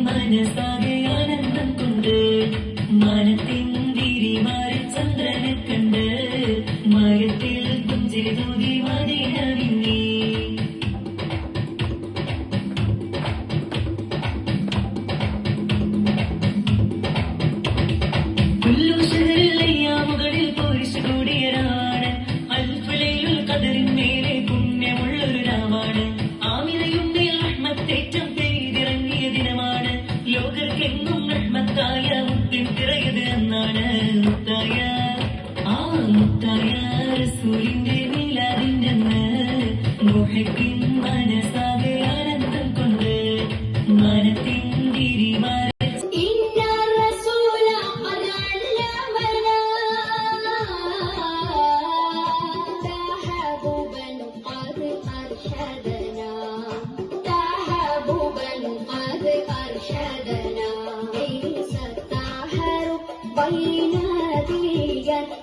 മനസാകെ ആനന്ദം കൊണ്ട് മനത്തിൻ തിരിമാറി ചന്ദ്രനെ കണ്ട് മയത്തിൽ പുഞ്ചിരി തൂകി മദീന വിങ്ങി. മുകളിൽ പോരിച്ചു കൂടിയതാണ് അൽഫലയിൽ കദറിന്മേലെ പുണ്യമുള്ളൊരു രാവാണ്. ആമിനയുണ്ടേൽ റഹ്മത്തേറ്റം പെയ്തിറങ്ങിയ ദിനമാണ്. ലോകർക്കെങ്ങും റഹ്മത്തായ മുത്തിൻ തിറയത് എന്നാണ്. മുത്തായ റസൂലിന്റെ മീലാദിന്റെ മുഹക്കിൻ മനസാകെ ആനന്ദം കൊണ്ട് മനത്തിൻ തിരിമാറി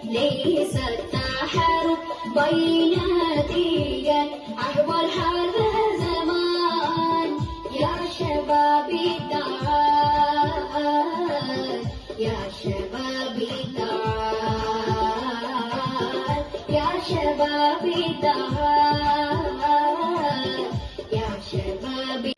ليس التحارب بين هديا أحوال هذا زمان يا شبابي تعال يا شبابي تعال يا شبابي تعال يا شبابي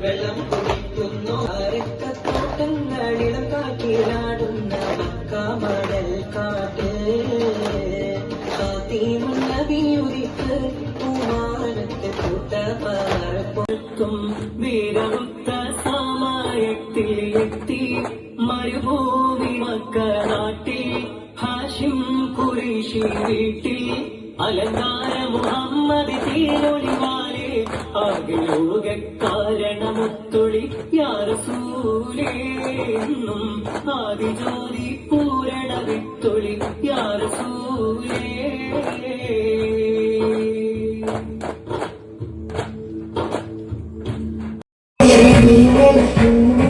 വെള്ളം കുടിക്കുന്നു അരക്കത്തോട്ടങ്ങളിലും കാറ്റിലാടുന്ന മക്കാമടൽ കാട്ട് നബിയുരിക്ക് പൂമാനത്ത് കൂട്ട പൊത്തും വീരമുത്ത സമയത്തിൽ എത്തി മരുഭൂമി മക്ക നാട്ടിൽ ഹാഷിം ഖുറൈശി വീട്ടിൽ അലങ്കാര മുഹമ്മദ് തീരൊളിവാലേ ആകെ ലോക കാരണമൊത്തൊളി യാ റസൂലേ എന്നും ആദിജ്യോതി പൂരണ വിത്തൊളി യാ റസൂലേ Thank you.